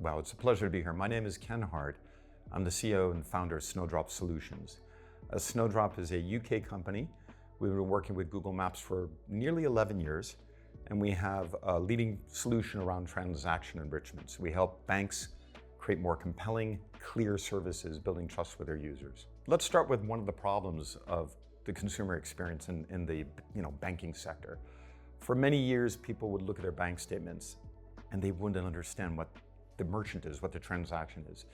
Wow, it's a pleasure to be here. My name is Ken Hart. I'm the CEO and founder of Snowdrop Solutions. Snowdrop is a UK company. We've been working with Google Maps for nearly 11 years, and we have a leading solution around transaction enrichment. So we help banks create more compelling, clear services, building trust with their users. Let's start with one of the problems of the consumer experience in the banking sector. For many years, people would look at their bank statements and they wouldn't understand what the merchant is, what the transaction is.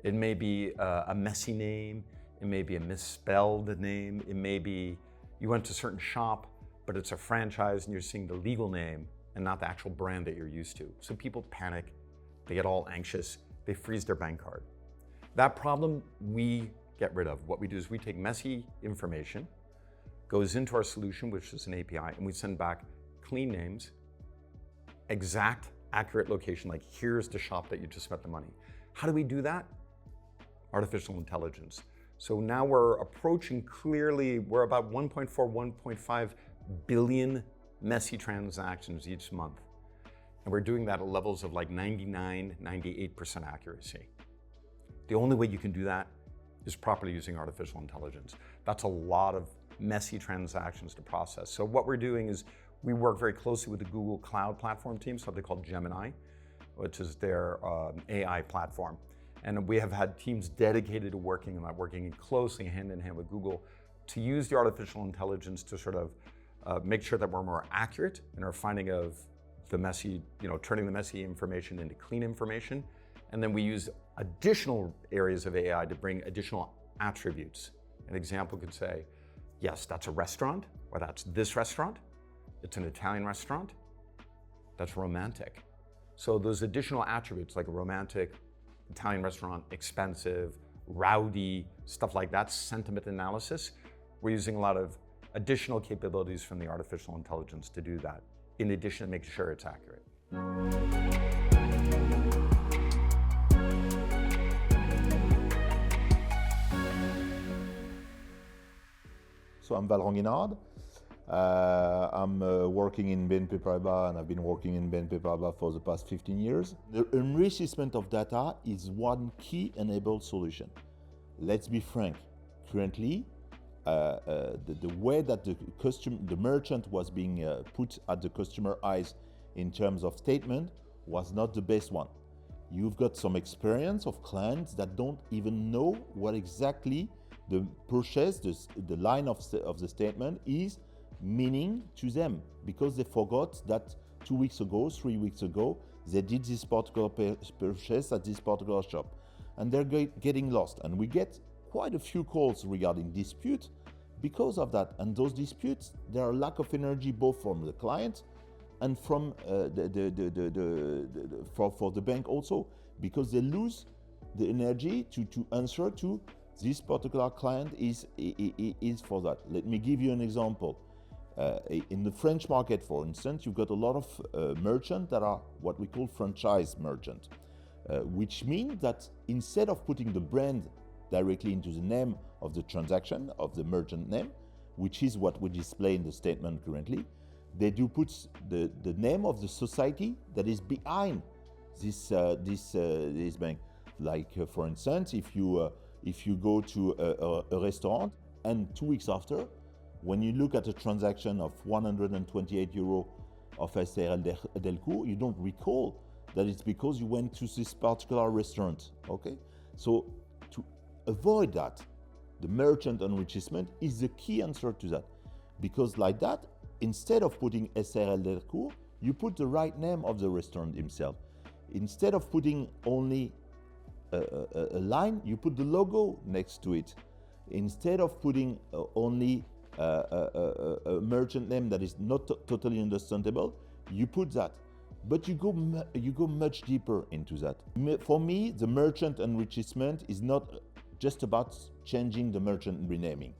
It may be a messy name, it may be a misspelled name, it may be you went to a certain shop, but it's a franchise and you're seeing the legal name and not the actual brand that you're used to. So people panic, they get all anxious, they freeze their bank card. That problem we get rid of. What we do is we take messy information, goes into our solution, which is an API, and we send back clean names, exact, accurate location, like here's the shop that you just spent the money. How do we do that? Artificial intelligence. So now we're approaching clearly, we're about 1.4, 1.5 billion messy transactions each month. And we're doing that at levels of like 99, 98% accuracy. The only way you can do that is properly using artificial intelligence. That's a lot of messy transactions to process. So what we're doing is we work very closely with the Google Cloud Platform team, something called Gemini, which is their AI platform. And we have had teams dedicated to working on that, working closely hand in hand with Google to use the artificial intelligence to sort of make sure that we're more accurate in our finding of the messy, turning the messy information into clean information. And then we use additional areas of AI to bring additional attributes. An example could say, yes, that's a restaurant, or that's this restaurant. It's an Italian restaurant. That's romantic. So those additional attributes like a romantic, Italian restaurant, expensive, rowdy, stuff like that, sentiment analysis, we're using a lot of additional capabilities from the artificial intelligence to do that, in addition to making sure it's accurate. So I'm Waleran Guinard. I'm working in BNP Paribas, and I've been working in BNP Paribas for the past 15 years. The enrichment of data is one key enabled solution. Let's be frank, currently, the way that the merchant was being put at the customer eyes in terms of statement was not the best one. You've got some experience of clients that don't even know what exactly the purchase, the line of the statement is meaning to them, because they forgot that 2 weeks ago, 3 weeks ago, they did this particular purchase at this particular shop, and they're getting lost. And we get quite a few calls regarding dispute because of that. And those disputes, there are lack of energy both from the client and from for the bank also, because they lose the energy to answer to this particular client is for that. Let me give you an example. In the French market, for instance, you've got a lot of merchants that are what we call franchise merchant, which means that instead of putting the brand directly into the name of the transaction, of the merchant name, which is what we display in the statement currently, they do put the name of the society that is behind this bank. Like for instance, if you go to a restaurant and 2 weeks after, when you look at a transaction of 128 euro of SRL Delcourt, you don't recall that it's because you went to this particular restaurant, okay? So to avoid that, the merchant enrichment is the key answer to that. Because like that, instead of putting SRL Delcourt, you put the right name of the restaurant himself. Instead of putting only a line, you put the logo next to it. Instead of putting only a merchant name that is not totally understandable, you put that. But you go much deeper into that. For me, the merchant enrichment is not just about changing the merchant renaming.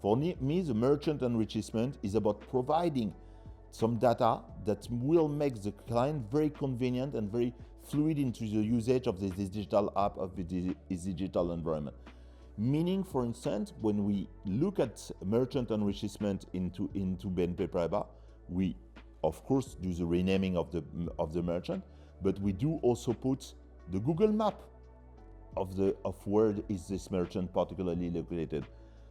For me, the merchant enrichment is about providing some data that will make the client very convenient and very fluid into the usage of this digital app, of this digital environment. Meaning, for instance, when we look at merchant enrichment into BNP Paribas, we of course do the renaming of the merchant, but we do also put the Google map of where is this merchant particularly located.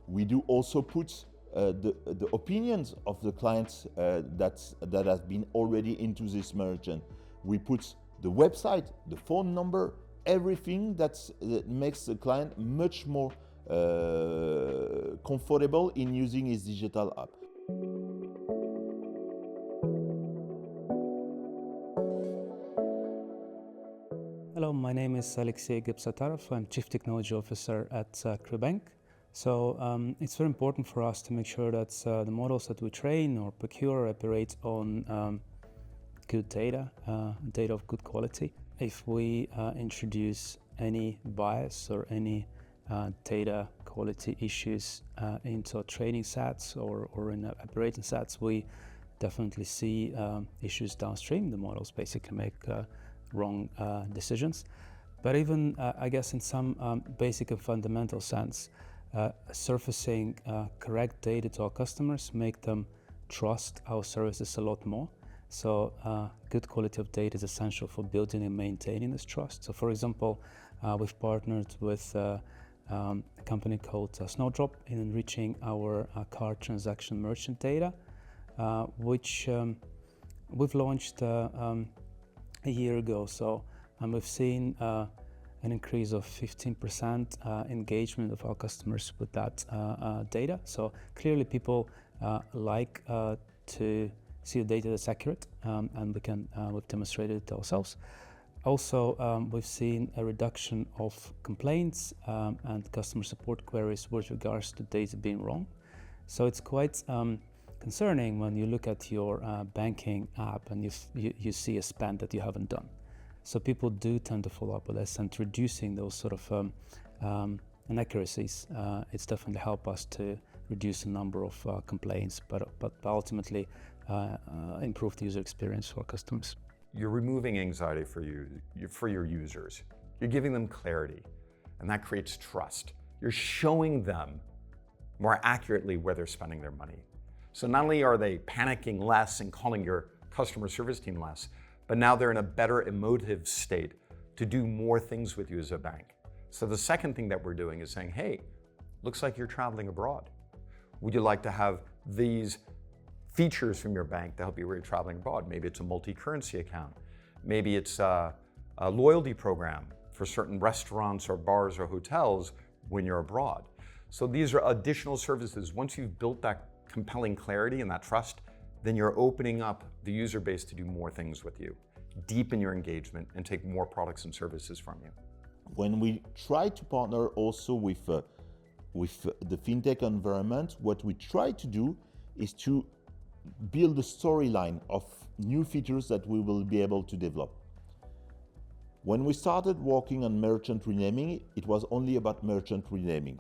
We do also put the opinions of the clients that has been already into this merchant. We put the website, the phone number, everything that makes the client much more comfortable in using his digital app. Hello, my name is Alexey Gabsatarov. I'm Chief Technology Officer at Kroo Bank. So it's very important for us to make sure that the models that we train or procure operate on good data, data of good quality. If we introduce any bias or any data quality issues into training sets or in operating sets, we definitely see issues downstream. The models basically make wrong decisions. But even, I guess, in some basic and fundamental sense, surfacing correct data to our customers make them trust our services a lot more. So good quality of data is essential for building and maintaining this trust. So for example, we've partnered with a company called Snowdrop in enriching our card transaction merchant data, which we've launched a year ago. So we've seen an increase of 15% engagement of our customers with that data. So clearly people like to see the data that's accurate, and we've demonstrated it ourselves. Also, we've seen a reduction of complaints and customer support queries with regards to data being wrong. So it's quite concerning when you look at your banking app and you see a spend that you haven't done. So people do tend to follow up with us, and reducing those sort of inaccuracies, it's definitely helped us to reduce the number of complaints, but ultimately improve the user experience for our customers. You're removing anxiety for your users. You're giving them clarity, and that creates trust. You're showing them more accurately where they're spending their money. So not only are they panicking less and calling your customer service team less, but now they're in a better emotive state to do more things with you as a bank. So the second thing that we're doing is saying, hey, looks like you're traveling abroad. Would you like to have these features from your bank to help you when you're traveling abroad? Maybe it's a multi-currency account. Maybe it's a loyalty program for certain restaurants or bars or hotels when you're abroad. So these are additional services. Once you've built that compelling clarity and that trust, then you're opening up the user base to do more things with you, deepen your engagement, and take more products and services from you. When we try to partner also with the fintech environment, what we try to do is to build a storyline of new features that we will be able to develop. When we started working on merchant renaming, it was only about merchant renaming.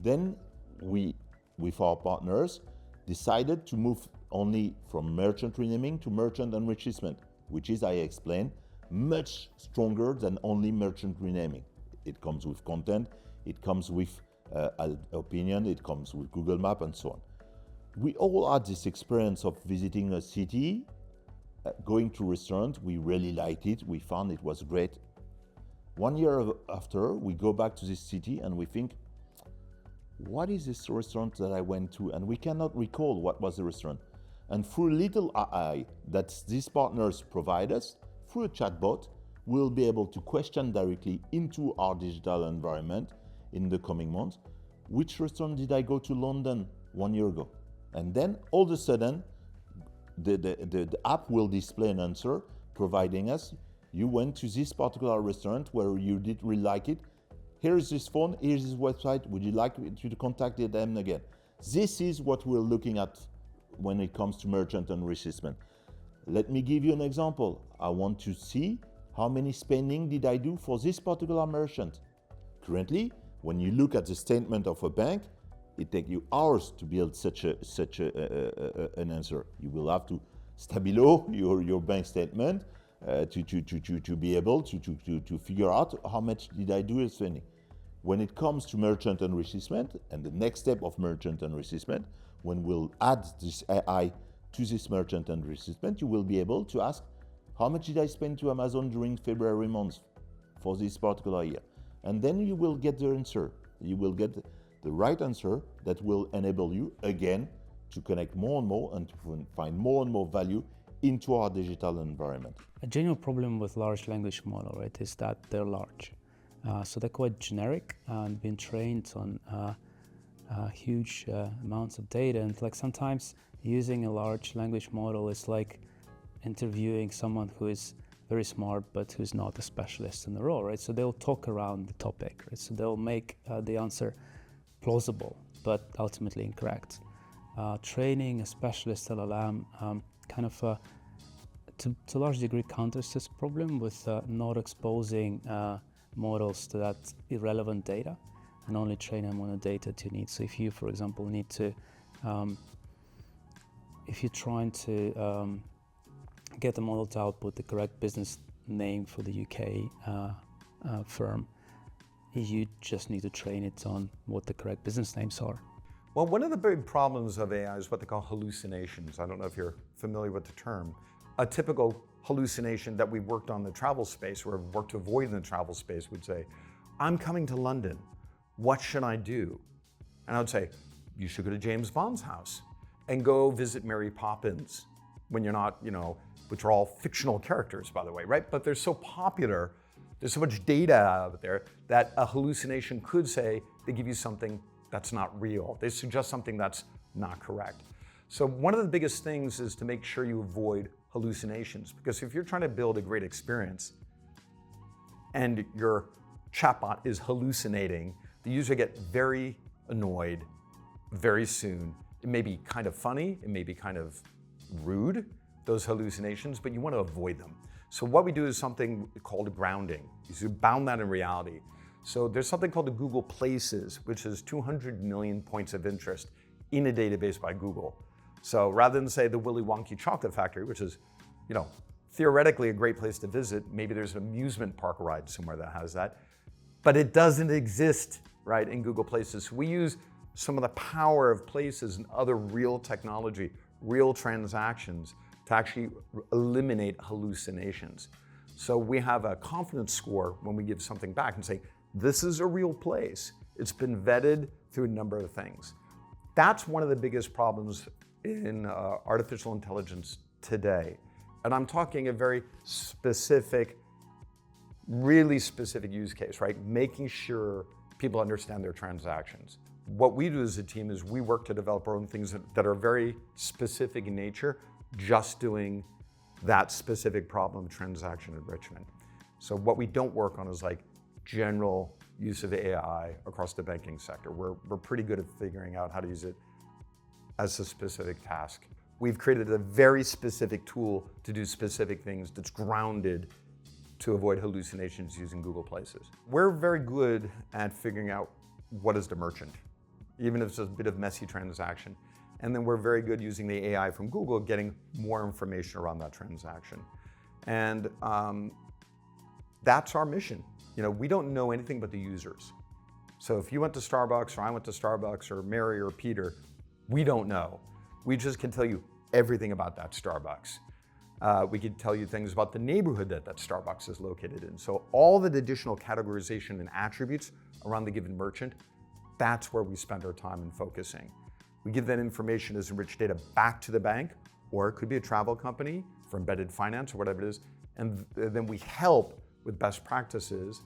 Then we, with our partners, decided to move only from merchant renaming to merchant enrichment, which is, I explained, much stronger than only merchant renaming. It comes with content, it comes with opinion, it comes with Google Maps and so on. We all had this experience of visiting a city, going to a restaurant. We really liked it, we found it was great. 1 year after, we go back to this city and we think, what is this restaurant that I went to? And we cannot recall what was the restaurant. And through little AI that these partners provide us, through a chatbot, we'll be able to question directly into our digital environment in the coming months, which restaurant did I go to London 1 year ago? And then all of a sudden, the app will display an answer providing us, you went to this particular restaurant where you did really like it. Here is this phone, here's this website, would you like to contact them again? This is what we're looking at when it comes to merchant enrichment. Let me give you an example. I want to see how many spending did I do for this particular merchant. Currently, when you look at the statement of a bank, it takes you hours to build such an answer. You will have to stabilo your bank statement to be able to figure out how much did I do spending. When it comes to merchant enrichment and the next step of merchant enrichment, when we'll add this AI to this merchant enrichment, you will be able to ask, how much did I spend to Amazon during February month? for this particular year. And then you will get the answer. You will get the right answer that will enable you, again, to connect more and more and to find more and more value into our digital environment. A general problem with large language model, right, is that they're large. So they're quite generic and been trained on huge amounts of data. And like sometimes using a large language model is like interviewing someone who is very smart but who's not a specialist in the role, right? So they'll talk around the topic, right? So they'll make the answer plausible but ultimately incorrect. Training a specialist LLM kind of to a large degree counters this problem with not exposing models to that irrelevant data and only train them on the data that you need. So if you, for example, need to, if you're trying to get the model to output the correct business name for the UK firm, you just need to train it on what the correct business names are. Well, one of the big problems of AI is what they call hallucinations. I don't know if you're familiar with the term. A typical hallucination that we worked on in the travel space, or worked to avoid in the travel space, would say, I'm coming to London, what should I do? And I would say, you should go to James Bond's house and go visit Mary Poppins when you're not, which are all fictional characters, by the way, right? But they're so popular, there's so much data out there that a hallucination could say they give you something that's not real. They suggest something that's not correct. So one of the biggest things is to make sure you avoid hallucinations, because if you're trying to build a great experience and your chatbot is hallucinating, the user get very annoyed very soon. It may be kind of funny, it may be kind of rude, those hallucinations, but you want to avoid them. So what we do is something called grounding. You bound that in reality. So there's something called the Google Places, which is 200 million points of interest in a database by Google. So rather than say the Willy Wonka chocolate factory, which is, theoretically a great place to visit, maybe there's an amusement park ride somewhere that has that, but it doesn't exist, right, in Google Places. We use some of the power of Places and other real technology, real transactions, to actually eliminate hallucinations. So we have a confidence score when we give something back and say, this is a real place. It's been vetted through a number of things. That's one of the biggest problems in artificial intelligence today. And I'm talking a very specific, really specific use case, right? Making sure people understand their transactions. What we do as a team is we work to develop our own things that are very specific in nature, just doing that specific problem, transaction enrichment. So what we don't work on is like general use of AI across the banking sector. We're pretty good at figuring out how to use it as a specific task. We've created a very specific tool to do specific things that's grounded to avoid hallucinations using Google Places. We're very good at figuring out what is the merchant, even if it's a bit of messy transaction. And then we're very good using the AI from Google, getting more information around that transaction. And that's our mission. We don't know anything but the users. So if you went to Starbucks, or I went to Starbucks, or Mary or Peter, we don't know. We just can tell you everything about that Starbucks. We could tell you things about the neighborhood that Starbucks is located in. So all the additional categorization and attributes around the given merchant, that's where we spend our time in focusing. We give that information as enriched data back to the bank, or it could be a travel company for embedded finance or whatever it is, and then we help with best practices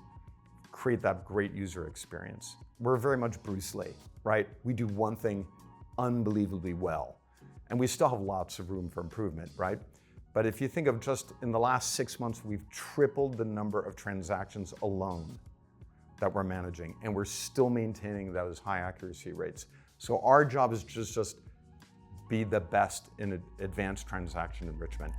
create that great user experience. We're very much Bruce Lee, right? We do one thing unbelievably well, and we still have lots of room for improvement, right? But if you think of just in the last 6 months, we've tripled the number of transactions alone that we're managing, and we're still maintaining those high accuracy rates. So our job is just be the best in advanced transaction enrichment.